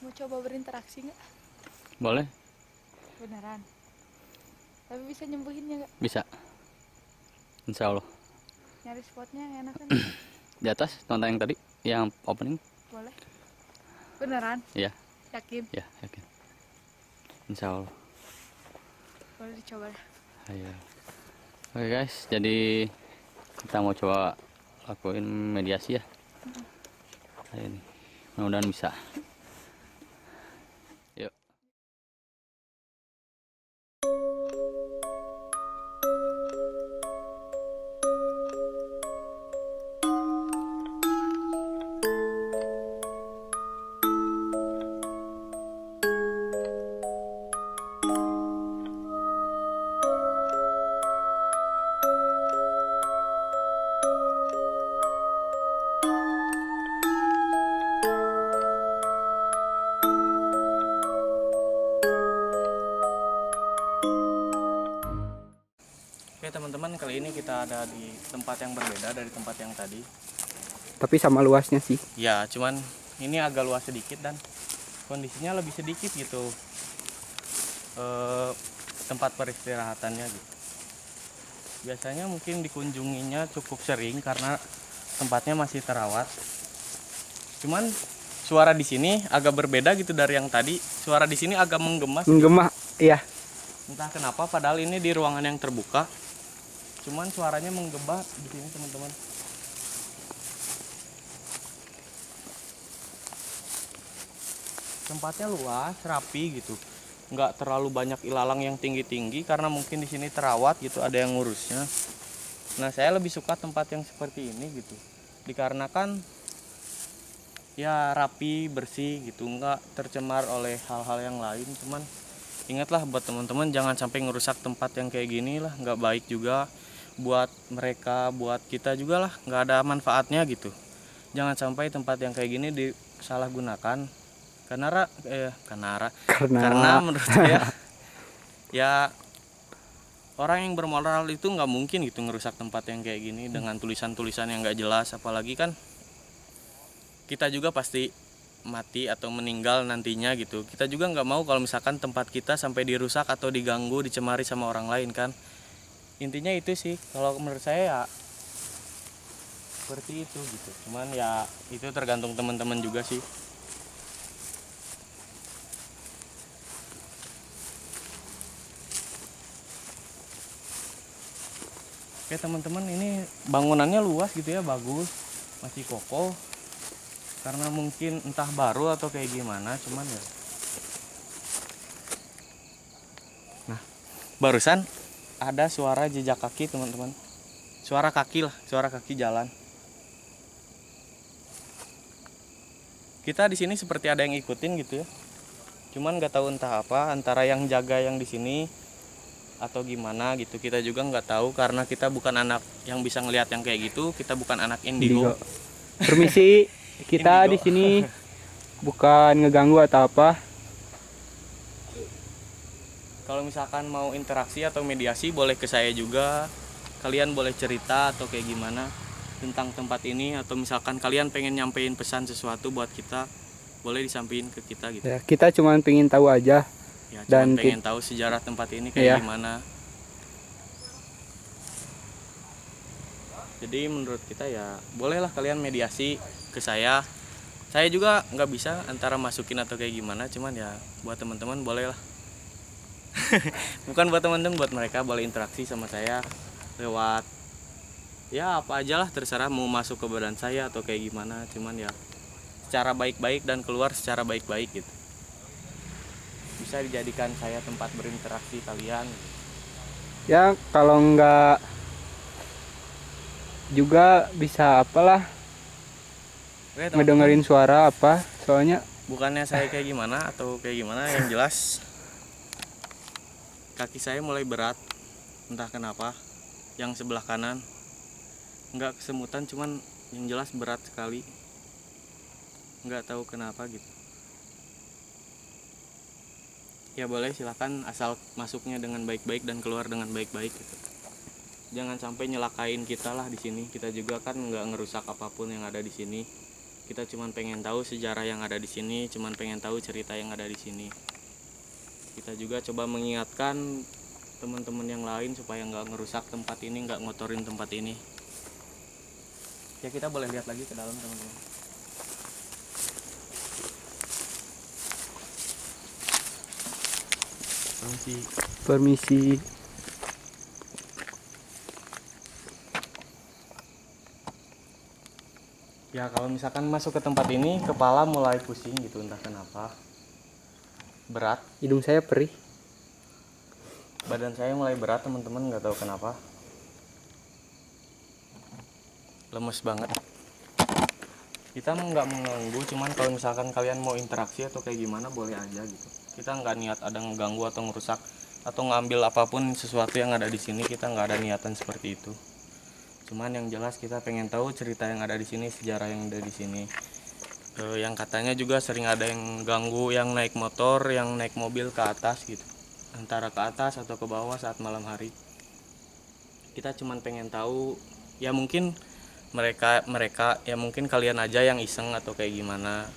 Mau coba berinteraksi nggak? Boleh? Beneran. Tapi bisa nyembuhinnya nggak? Bisa. Insya Allah. Nyari spotnya yang enak kan? Di atas tonton yang tadi, yang opening. Boleh. Beneran? Iya. Yakin? Ya, yakin. Insya Allah. Boleh dicoba. Ayo. Oke guys, jadi kita mau coba lakuin mediasi ya. Ayo nih, mudah-mudahan bisa. Yuk. Oke teman-teman, kali ini kita ada di tempat yang berbeda dari tempat yang tadi. Tapi sama luasnya sih. Ya, cuman ini agak luas sedikit dan kondisinya lebih sedikit gitu. Tempat peristirahatannya gitu. Biasanya mungkin dikunjunginya cukup sering karena tempatnya masih terawat. Cuman suara di sini agak berbeda gitu dari yang tadi. Suara di sini agak menggema. Menggema, iya. Entah kenapa, padahal ini di ruangan yang terbuka. Cuman suaranya menggema di sini teman-teman. Tempatnya luas, rapi gitu. Nggak terlalu banyak ilalang yang tinggi-tinggi karena mungkin di sini terawat gitu, ada yang ngurusnya. Nah, saya lebih suka tempat yang seperti ini gitu. Dikarenakan ya rapi, bersih gitu, nggak tercemar oleh hal-hal yang lain. Cuman ingatlah buat teman-teman jangan sampai ngerusak tempat yang kayak gini lah, nggak baik juga buat mereka, buat kita juga lah, nggak ada manfaatnya gitu. Jangan sampai tempat yang kayak gini disalahgunakan karena menurut saya ya orang yang bermoral itu nggak mungkin gitu ngerusak tempat yang kayak gini dengan tulisan-tulisan yang nggak jelas. Apalagi kan kita juga pasti mati atau meninggal nantinya gitu. Kita juga nggak mau kalau misalkan tempat kita sampai dirusak atau diganggu, dicemari sama orang lain kan. Intinya itu sih, kalau menurut saya ya seperti itu gitu. Cuman ya itu tergantung teman-teman juga sih. Oke teman-teman, ini bangunannya luas gitu ya, bagus, masih kokoh. Karena mungkin entah baru atau kayak gimana, cuman ya. Nah, barusan ada suara jejak kaki teman-teman. Suara kaki lah, suara kaki jalan. Kita di sini seperti ada yang ikutin gitu ya. Cuman nggak tahu entah apa, antara yang jaga yang di sini atau gimana gitu. Kita juga nggak tahu karena kita bukan anak yang bisa ngelihat yang kayak gitu. Kita bukan anak indigo. Permisi, kita Indigo. di sini bukan ngeganggu atau apa. Kalau misalkan mau interaksi atau mediasi boleh ke saya juga. Kalian boleh cerita atau kayak gimana tentang tempat ini, atau misalkan kalian pengen nyampein pesan sesuatu buat kita, boleh disampaikan ke kita gitu. Ya, kita cuma pengen tahu aja. Ya, Dan cuman pengen tahu sejarah tempat ini kayak Iya. gimana. Jadi menurut kita ya bolehlah kalian mediasi ke saya. Saya juga nggak bisa antara masukin atau kayak gimana, cuman ya buat teman-teman bolehlah. Bukan buat teman-teman, buat mereka boleh interaksi sama saya lewat ya apa aja lah, terserah mau masuk ke badan saya atau kayak gimana, cuman ya secara baik-baik dan keluar secara baik-baik gitu. Bisa dijadikan saya tempat berinteraksi kalian. Ya kalau nggak juga bisa apalah, Oke, teman-teman, ngedengerin suara apa. Soalnya bukannya saya kayak gimana atau kayak gimana, yang jelas kaki saya mulai berat, entah kenapa. Yang sebelah kanan nggak kesemutan, cuman yang jelas berat sekali, nggak tahu kenapa gitu. Ya boleh silakan, asal masuknya dengan baik-baik dan keluar dengan baik-baik gitu. Jangan sampai nyelakain kita lah di sini. Kita juga kan nggak ngerusak apapun yang ada di sini. Kita cuman pengen tahu sejarah yang ada di sini, cuman pengen tahu cerita yang ada di sini. Kita juga coba mengingatkan teman-teman yang lain supaya nggak ngerusak tempat ini, nggak ngotorin tempat ini. Ya kita boleh lihat lagi ke dalam teman-teman. Permisi. Ya kalau misalkan masuk ke tempat ini kepala mulai pusing gitu, entah kenapa. Berat, Hidung saya perih. badan saya mulai berat teman-teman, nggak tahu kenapa. Lemes banget. Kita nggak mengganggu, cuman kalau misalkan kalian mau interaksi atau kayak gimana boleh aja gitu. Kita nggak niat ada ngeganggu atau ngerusak atau ngambil apapun sesuatu yang ada di sini, kita nggak ada niatan seperti itu. Cuman yang jelas kita pengen tahu cerita yang ada di sini, sejarah yang ada di sini. Yang katanya juga sering ada yang ganggu, yang naik motor, yang naik mobil ke atas gitu, antara ke atas atau ke bawah saat malam hari. Kita cuman pengen tahu, ya mungkin mereka ya mungkin kalian aja yang iseng atau kayak gimana,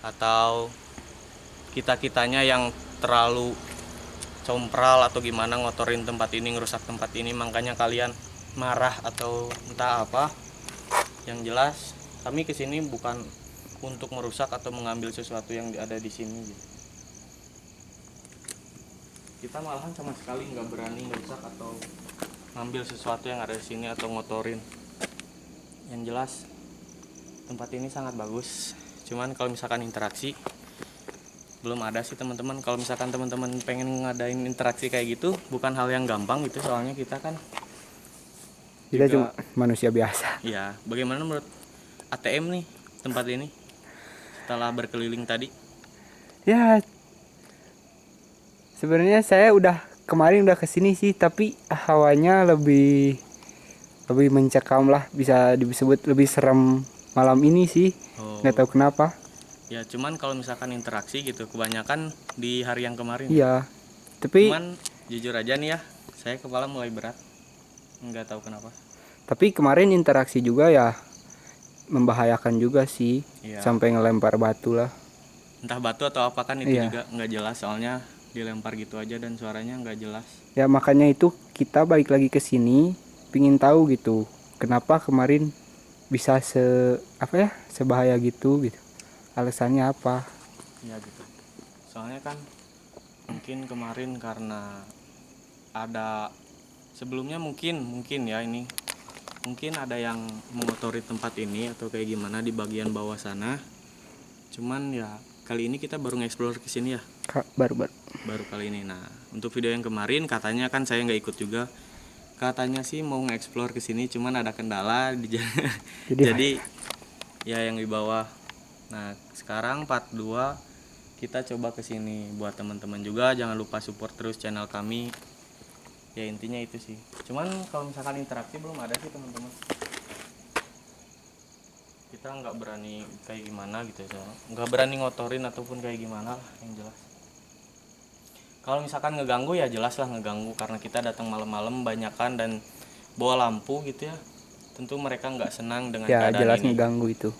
atau kitanya yang terlalu compral atau gimana ngotorin tempat ini, ngerusak tempat ini, makanya kalian marah atau entah apa. Yang jelas kami kesini bukan untuk merusak atau mengambil sesuatu yang ada di sini gitu. Kita malahan sama sekali nggak berani merusak atau ngambil sesuatu yang ada di sini atau ngotorin. Yang jelas tempat ini sangat bagus. Cuman kalau misalkan interaksi belum ada sih teman-teman. Kalau misalkan teman-teman pengen ngadain interaksi kayak gitu bukan hal yang gampang gitu, soalnya kita kan Kita juga, cuma manusia biasa. ya bagaimana menurut ATM nih tempat ini setelah berkeliling tadi? Ya, sebenarnya saya kemarin udah kesini sih, tapi hawanya lebih mencekam lah, bisa disebut lebih serem malam ini sih. Nggak tahu kenapa. Ya cuman kalau misalkan interaksi gitu kebanyakan di hari yang kemarin. Iya, tapi Cuman jujur aja nih ya, saya kepala mulai berat, nggak tahu kenapa. kemarin interaksi juga ya membahayakan juga sih. Iya. Sampai ngelempar batu lah. Entah batu atau apa kan itu Iya. juga nggak jelas, soalnya dilempar gitu aja dan suaranya nggak jelas. Ya makanya itu kita balik lagi ke sini pingin tahu gitu kenapa kemarin bisa sebahaya gitu, alasannya apa. Iya gitu. Soalnya kan mungkin kemarin karena ada sebelumnya mungkin ya ini mungkin ada yang mengotori tempat ini atau kayak gimana di bagian bawah sana. Cuman ya kali ini kita baru nge-explore ke sini ya. Baru Kali ini. Nah, untuk video yang kemarin katanya kan saya nggak ikut juga. Katanya sih mau nge-explore ke sini cuman ada kendala di jadi ya yang di bawah. Nah, sekarang part 2 kita coba ke sini. Buat teman-teman juga jangan lupa support terus channel kami. Ya intinya itu sih. Cuman kalau misalkan interaksi belum ada sih teman-teman. Kita nggak berani kayak gimana gitu ya. Nggak berani ngotorin ataupun kayak gimana lah yang jelas. Kalau misalkan ngeganggu ya jelas lah ngeganggu karena kita datang malam-malam banyakan dan bawa lampu gitu ya. Tentu mereka nggak senang dengan ya keadaan jelas ini. ngeganggu itu.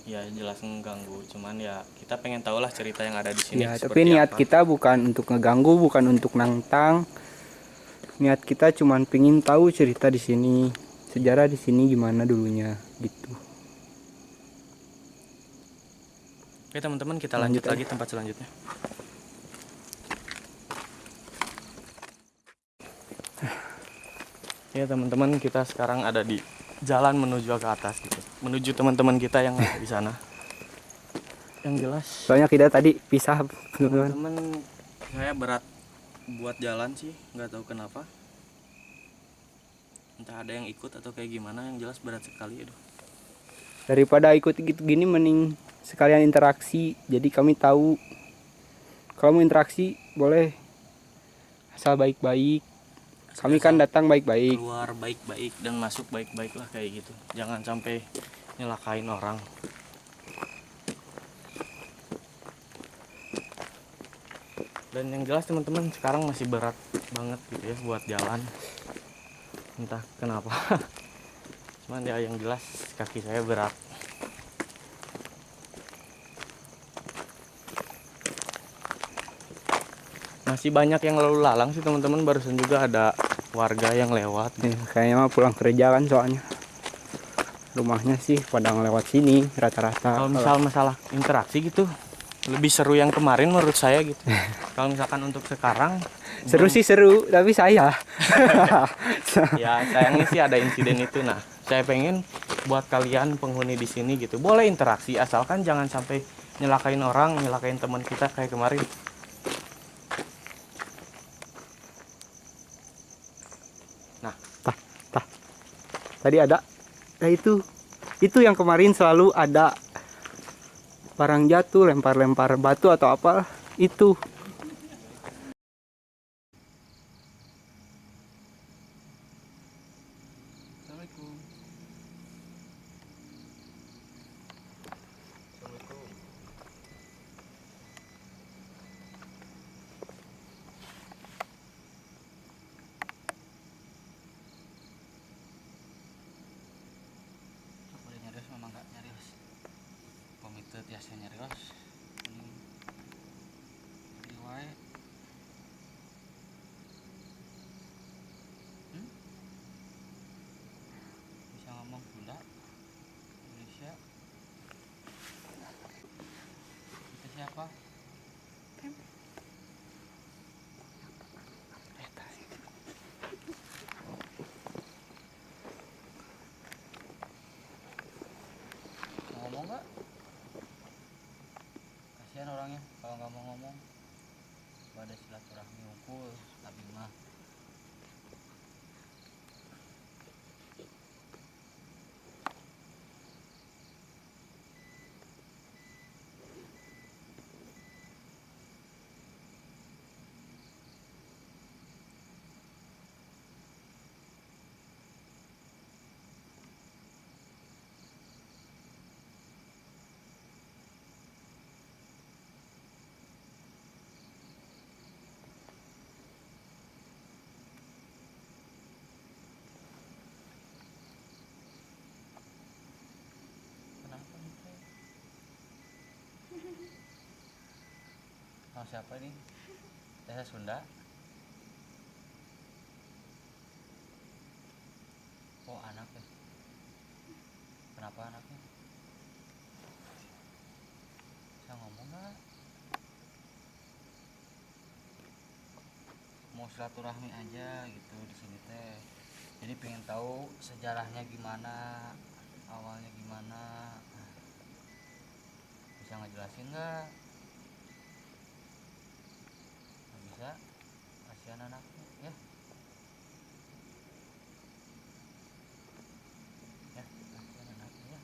Ya jelas mengganggu, cuman ya kita pengen tahu lah cerita yang ada di sini. Ya, seperti tapi niat apa. kita bukan untuk ngeganggu, bukan untuk nantang. Niat kita cuman pingin tahu cerita di sini, sejarah di sini gimana dulunya gitu. Oke teman-teman, kita lanjut lagi tempat selanjutnya. Ya teman-teman, kita sekarang ada di jalan menuju ke atas gitu, menuju teman-teman kita yang ada di sana. Yang jelas Soalnya kita tadi pisah, teman-teman. teman saya berat buat jalan sih, nggak tahu kenapa. Entah ada yang ikut atau kayak gimana, yang jelas berat sekali. Aduh. Daripada ikut gitu gini mending sekalian interaksi. Jadi kami tahu kalau mau interaksi boleh asal baik-baik. Kami kan datang baik-baik. Keluar baik-baik dan masuk baik-baik lah kayak gitu. Jangan sampai nyelakain orang. Dan yang jelas teman-teman sekarang masih berat banget gitu ya buat jalan. Entah kenapa. Cuman ya yang jelas kaki saya berat. Masih banyak yang lalu lalang sih teman-teman, barusan juga ada warga yang lewat. Kayaknya mah pulang kerja kan soalnya. Rumahnya sih pada ngelewat sini rata-rata. Kalau misal masalah interaksi gitu lebih seru yang kemarin menurut saya gitu. Kalau misalkan untuk sekarang Seru sih seru, tapi saya. ya sayangnya sih ada insiden itu. Nah, saya pengen buat kalian penghuni di sini gitu boleh interaksi, asalkan jangan sampai nyelakain orang, nyelakain teman kita kayak kemarin. Nah, Tadi ada. Nah itu yang kemarin selalu ada barang jatuh, lempar-lempar batu atau apa itu. Assalamualaikum. Boleh nyarios memang nggak nyarios komite tiasa nyarios ini riwayat bisa ngomong Sunda Indonesia kita siapa mau ngomong nggak kasihan orangnya kalau nggak mau ngomong pada silaturahmi unggul tapi mah kenapa nih Teh? Mau siapa nih Teh Sunda oh anak ya kenapa anaknya bisa ngomong nggak mau silaturahmi aja gitu di sini teh jadi pengen tahu sejarahnya gimana awalnya gimana bisa ngejelasin nggak nggak bisa kasihan anaknya ya ya kasihan anaknya ya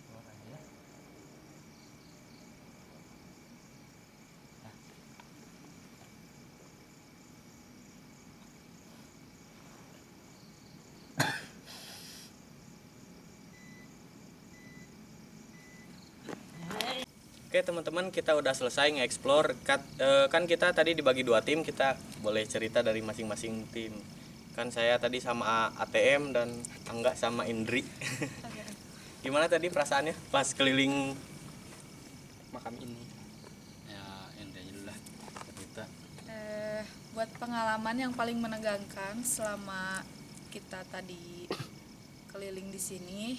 keluar aja ya oke teman-teman, kita udah selesai nge-explore. Kan kita tadi dibagi 2 tim, kita boleh cerita dari masing-masing tim. Kan saya tadi sama ATM dan Angga sama Indri. Gimana tadi perasaannya pas keliling Makam ini. ya ente aja dulu lah cerita Buat pengalaman yang paling menegangkan selama kita tadi keliling di sini,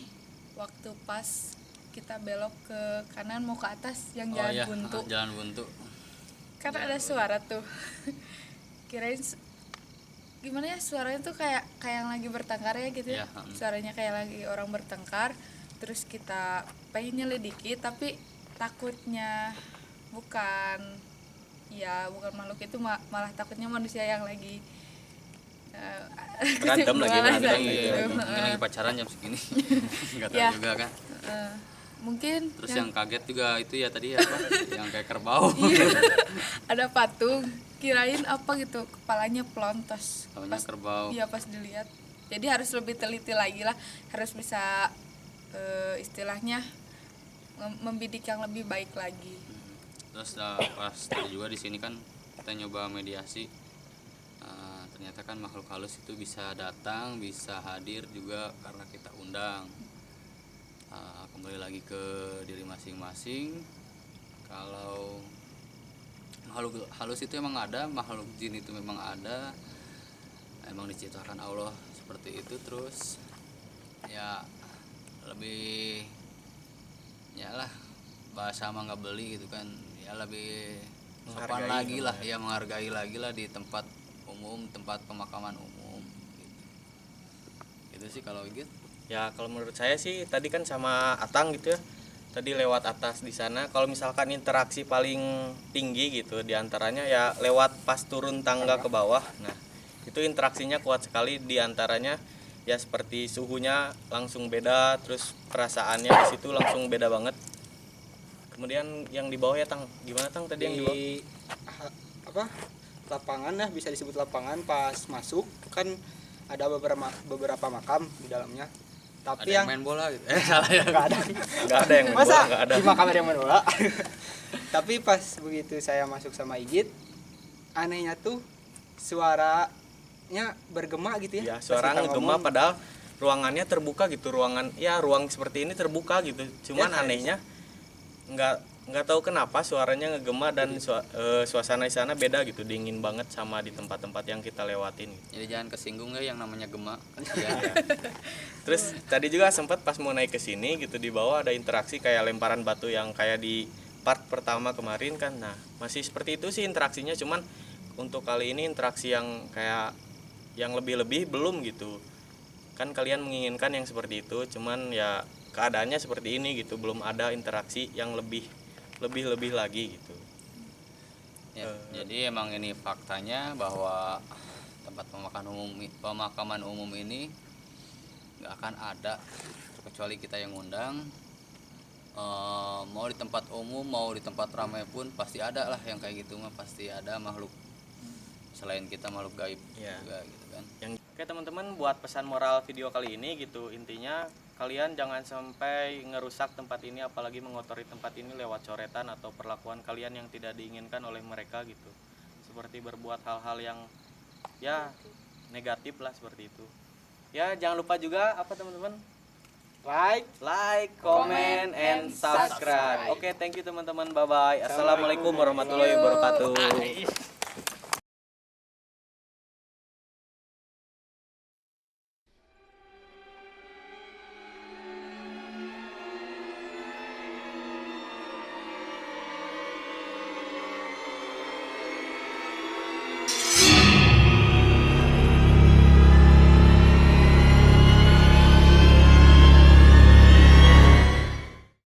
waktu pas kita belok ke kanan mau ke atas yang oh jalan iya buntu, jalan buntu kan ada suara tuh. Kirain gimana ya, suaranya tuh kayak yang lagi bertengkar ya gitu ya. Iya, Suaranya kayak lagi orang bertengkar. Terus kita pengen nyelidiki tapi takutnya bukan makhluk itu, malah takutnya manusia yang lagi berantem lagi ketipuan berantem gitu. gitu. mungkin lagi pacaran jam segini nggak tahu Ya. juga kan Mungkin terus yang kaget juga itu ya tadi apa yang kayak kerbau ada patung, kirain apa gitu, kepalanya pelontos. taunya kerbau Iya, pas dilihat. Jadi harus lebih teliti lagi lah, harus bisa istilahnya membidik yang lebih baik lagi. terus pas tadi juga di sini kan kita nyoba mediasi. Ternyata kan makhluk halus itu bisa datang bisa hadir juga karena kita undang. Kembali lagi ke diri masing-masing. Kalau makhluk halus itu emang ada, makhluk jin itu memang ada, emang diciptakan Allah seperti itu. Terus ya lebih ya lah, bahasa mah nggak beli gitu kan, ya lebih sopan Menghargai lagi lah namanya. ya, menghargai lagi lah di tempat umum, tempat pemakaman umum gitu. Itu sih kalau gitu. Ya kalau menurut saya sih tadi kan sama Atang gitu ya, tadi lewat atas di sana. Kalau misalkan interaksi paling tinggi gitu diantaranya ya lewat pas turun tangga ke bawah. Nah itu interaksinya kuat sekali diantaranya, ya seperti suhunya langsung beda, terus perasaannya di situ langsung beda banget. Kemudian yang di bawah ya Tang, gimana Tang tadi yang di bawah? apa lapangan lah, bisa disebut lapangan. Pas masuk kan ada beberapa makam di dalamnya, Ada tapi yang yang main bola gitu. Salah ya. nggak ada. Nggak ada yang Masa nggak ada. di makam ada yang main bola? Tapi pas begitu saya masuk sama Igit, anehnya tuh suaranya bergema gitu ya. Ya Pas suara kita ngegema ngomong, padahal ruangannya terbuka gitu, ruang seperti ini terbuka gitu. Cuman Ya, anehnya nggak tahu kenapa suaranya ngegema dan suasana di sana beda gitu, dingin banget sama di tempat-tempat yang kita lewatin gitu. Jadi jangan kesinggung ya yang namanya gema. Kasihan. Terus tadi juga sempat pas mau naik ke sini gitu, di bawah ada interaksi kayak lemparan batu yang kayak di part pertama kemarin kan. Nah masih seperti itu sih interaksinya, cuman untuk kali ini interaksi yang kayak yang lebih-lebih belum gitu kan. Kalian menginginkan yang seperti itu, cuman ya keadaannya seperti ini gitu, belum ada interaksi yang lebih lagi gitu. Ya, jadi emang ini faktanya bahwa tempat pemakaman umum ini nggak akan ada kecuali kita yang ngundang. Mau di tempat umum mau di tempat ramai pun pasti ada lah yang kayak gitu mah, pasti ada makhluk selain kita, makhluk gaib Ya. juga gitu kan. Oke teman-teman, buat pesan moral video kali ini gitu, intinya kalian jangan sampai ngerusak tempat ini, apalagi mengotori tempat ini lewat coretan atau perlakuan kalian yang tidak diinginkan oleh mereka gitu, seperti berbuat hal-hal yang ya negatif lah seperti itu. Ya jangan lupa juga apa teman-teman, like, comment, and subscribe. Oke, thank you teman-teman, bye bye. Assalamualaikum warahmatullahi wabarakatuh.